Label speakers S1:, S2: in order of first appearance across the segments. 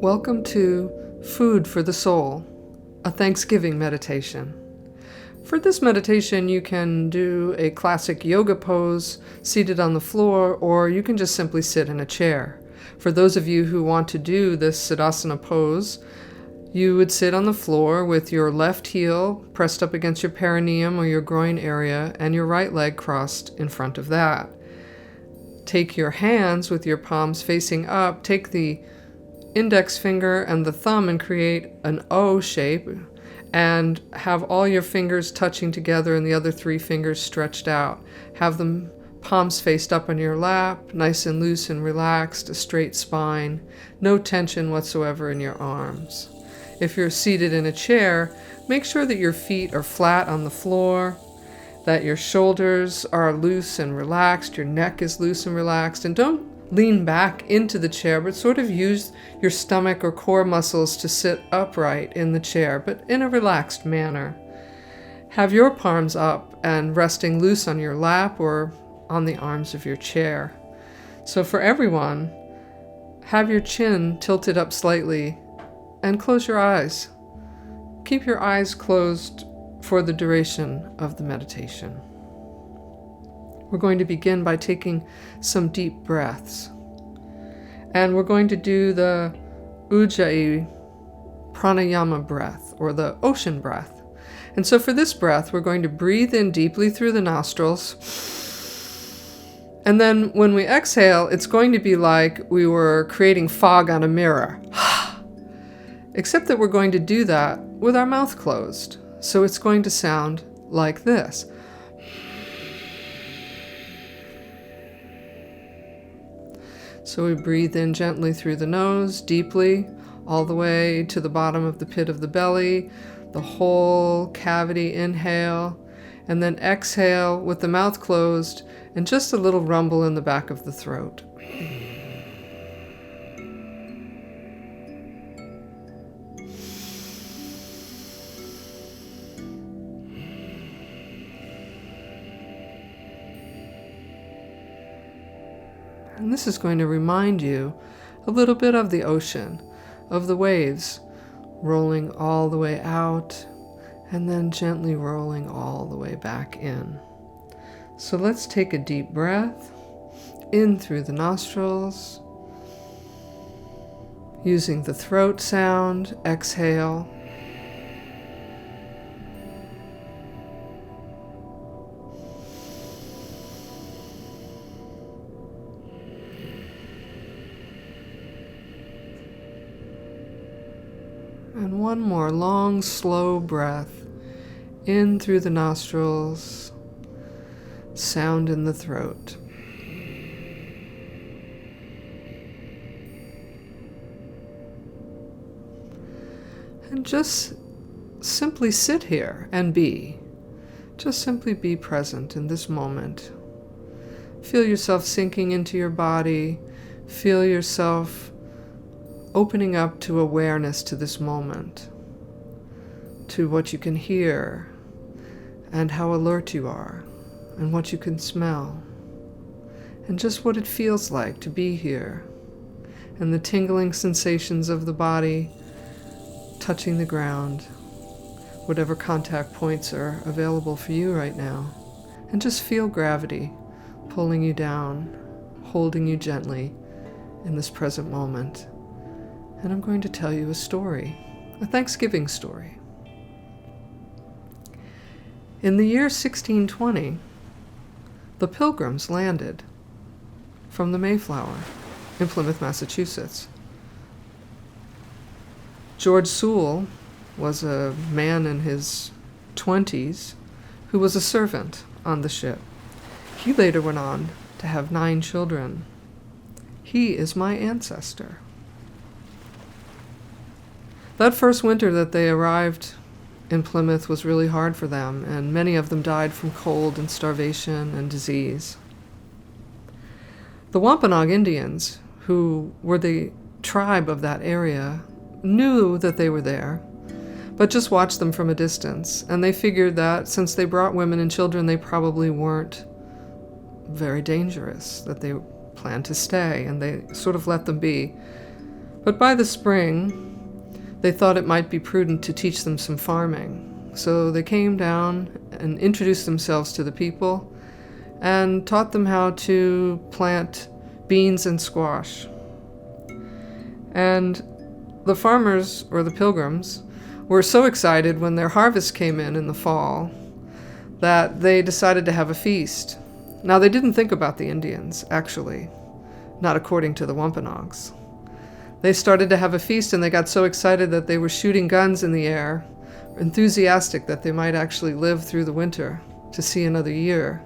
S1: Welcome to Food for the Soul, a Thanksgiving meditation. For this meditation, you can do a classic yoga pose seated on the floor, or you can just simply sit in a chair. For those of you who want to do this Sadasana Pose, you would sit on the floor with your left heel pressed up against your perineum or your groin area and your right leg crossed in front of that. Take your hands with your palms facing up, take the index finger and the thumb and create an O shape, and have all your fingers touching together and the other three fingers stretched out. Have them palms faced up on your lap, nice and loose and relaxed, a straight spine, no tension whatsoever in your arms. If you're seated in a chair, make sure that your feet are flat on the floor, that your shoulders are loose and relaxed, your neck is loose and relaxed, and don't lean back into the chair, but sort of use your stomach or core muscles to sit upright in the chair, but in a relaxed manner. Have your palms up and resting loose on your lap or on the arms of your chair. So for everyone, have your chin tilted up slightly and close your eyes. Keep your eyes closed for the duration of the meditation. We're going to begin by taking some deep breaths. And we're going to do the Ujjayi Pranayama breath, or the ocean breath. And so for this breath, we're going to breathe in deeply through the nostrils. And then when we exhale, it's going to be like we were creating fog on a mirror. Except that we're going to do that with our mouth closed. So it's going to sound like this. So we breathe in gently through the nose, deeply, all the way to the bottom of the pit of the belly, the whole cavity, inhale, and then exhale with the mouth closed and just a little rumble in the back of the throat. And this is going to remind you a little bit of the ocean, of the waves rolling all the way out and then gently rolling all the way back in. So let's take a deep breath in through the nostrils, using the throat sound, exhale. And one more long, slow breath in through the nostrils, sound in the throat. And just simply sit here and be. Just simply be present in this moment. Feel yourself sinking into your body. Feel yourself opening up to awareness to this moment, to what you can hear, and how alert you are, and what you can smell, and just what it feels like to be here, and the tingling sensations of the body touching the ground, whatever contact points are available for you right now, and just feel gravity pulling you down, holding you gently in this present moment. And I'm going to tell you a story, a Thanksgiving story. In the year 1620, the Pilgrims landed from the Mayflower in Plymouth, Massachusetts. George Sewell was a man in his 20s who was a servant on the ship. He later went on to have 9 children. He is my ancestor. That first winter that they arrived in Plymouth was really hard for them, and many of them died from cold and starvation and disease. The Wampanoag Indians, who were the tribe of that area, knew that they were there, but just watched them from a distance, and they figured that since they brought women and children, they probably weren't very dangerous, that they planned to stay, and they sort of let them be. But by the spring, they thought it might be prudent to teach them some farming. So they came down and introduced themselves to the people and taught them how to plant beans and squash. And the farmers, or the pilgrims, were so excited when their harvest came in the fall that they decided to have a feast. Now, they didn't think about the Indians, actually, not according to the Wampanoags. They started to have a feast, and they got so excited that they were shooting guns in the air, enthusiastic that they might actually live through the winter to see another year.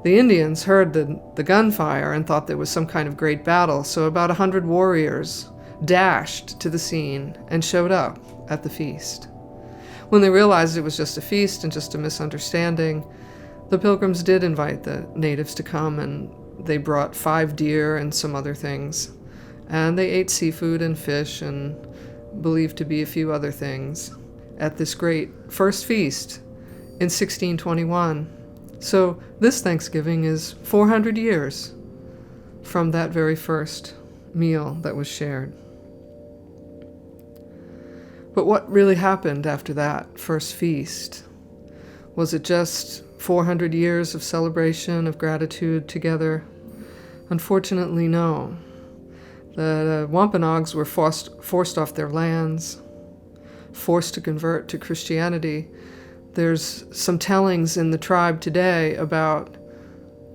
S1: The Indians heard the gunfire and thought there was some kind of great battle, so about 100 warriors dashed to the scene and showed up at the feast. When they realized it was just a feast and just a misunderstanding, the pilgrims did invite the natives to come, and they brought 5 deer and some other things. And they ate seafood and fish and believed to be a few other things at this great first feast in 1621. So this Thanksgiving is 400 years from that very first meal that was shared. But what really happened after that first feast? Was it just 400 years of celebration, of gratitude together? Unfortunately, no. The Wampanoags were forced off their lands, forced to convert to Christianity. There's some tellings in the tribe today about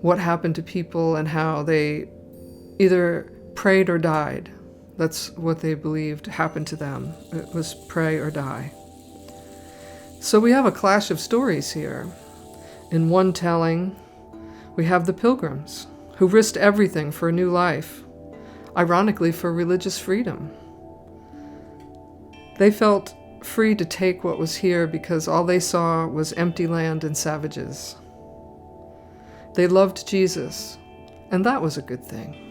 S1: what happened to people and how they either prayed or died. That's what they believed happened to them. It was pray or die. So we have a clash of stories here. In one telling, we have the pilgrims who risked everything for a new life, ironically for religious freedom. They felt free to take what was here because all they saw was empty land and savages. They loved Jesus, and that was a good thing.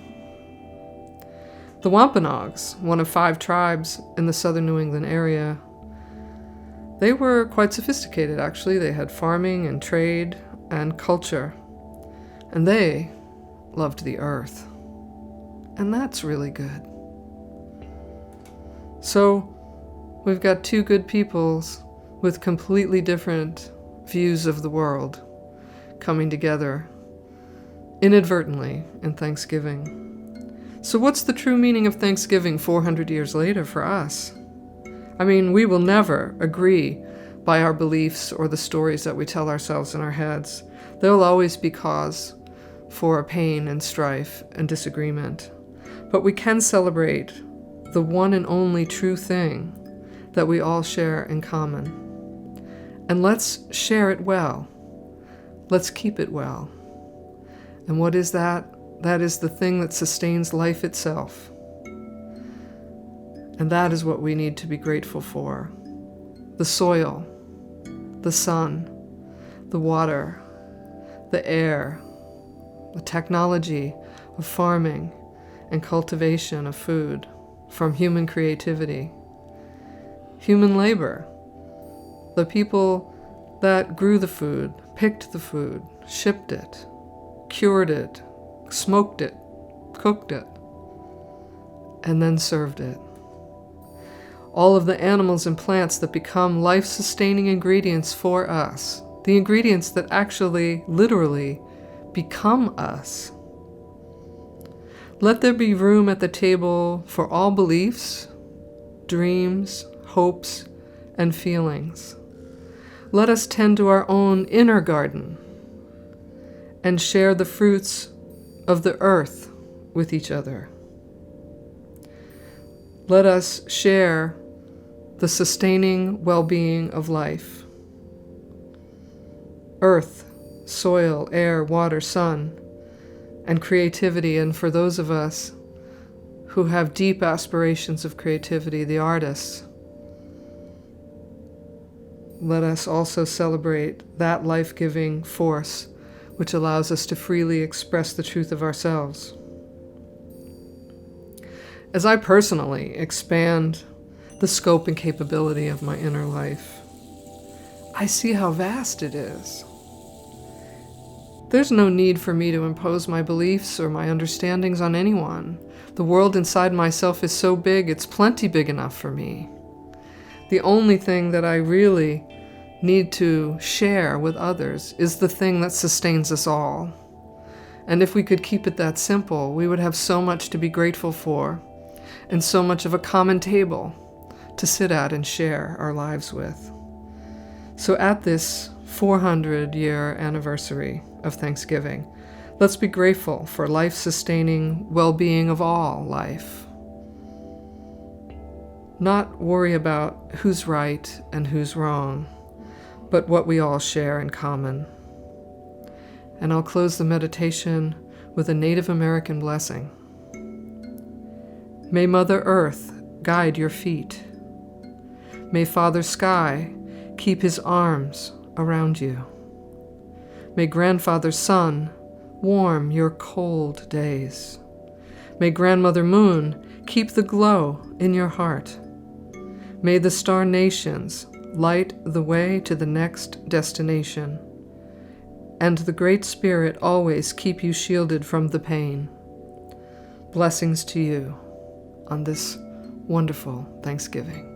S1: The Wampanoags, one of 5 tribes in the southern New England area, they were quite sophisticated, actually. They had farming and trade and culture, and they loved the earth. And that's really good. So we've got 2 good peoples with completely different views of the world coming together inadvertently in Thanksgiving. So what's the true meaning of Thanksgiving 400 years later for us? I mean, we will never agree by our beliefs or the stories that we tell ourselves in our heads. There will always be cause for pain and strife and disagreement. But we can celebrate the one and only true thing that we all share in common. And let's share it well. Let's keep it well. And what is that? That is the thing that sustains life itself. And that is what we need to be grateful for. The soil, the sun, the water, the air, the technology of farming and cultivation of food from human creativity, human labor, the people that grew the food, picked the food, shipped it, cured it, smoked it, cooked it, and then served it. All of the animals and plants that become life-sustaining ingredients for us, the ingredients that actually, literally, become us. Let there be room at the table for all beliefs, dreams, hopes, and feelings. Let us tend to our own inner garden and share the fruits of the earth with each other. Let us share the sustaining well-being of life. Earth, soil, air, water, sun, and creativity. And for those of us who have deep aspirations of creativity, the artists, let us also celebrate that life-giving force which allows us to freely express the truth of ourselves. As I personally expand the scope and capability of my inner life, I see how vast it is. There's no need for me to impose my beliefs or my understandings on anyone. The world inside myself is so big, it's plenty big enough for me. The only thing that I really need to share with others is the thing that sustains us all. And if we could keep it that simple, we would have so much to be grateful for, and so much of a common table to sit at and share our lives with. So at this 400-year anniversary of Thanksgiving, let's be grateful for life-sustaining well-being of all life. Not worry about who's right and who's wrong, but what we all share in common. And I'll close the meditation with a Native American blessing. May Mother Earth guide your feet. May Father Sky keep his arms around you. May Grandfather Sun warm your cold days. May Grandmother Moon keep the glow in your heart. May the star nations light the way to the next destination, and the Great Spirit always keep you shielded from the pain. Blessings to you on this wonderful Thanksgiving.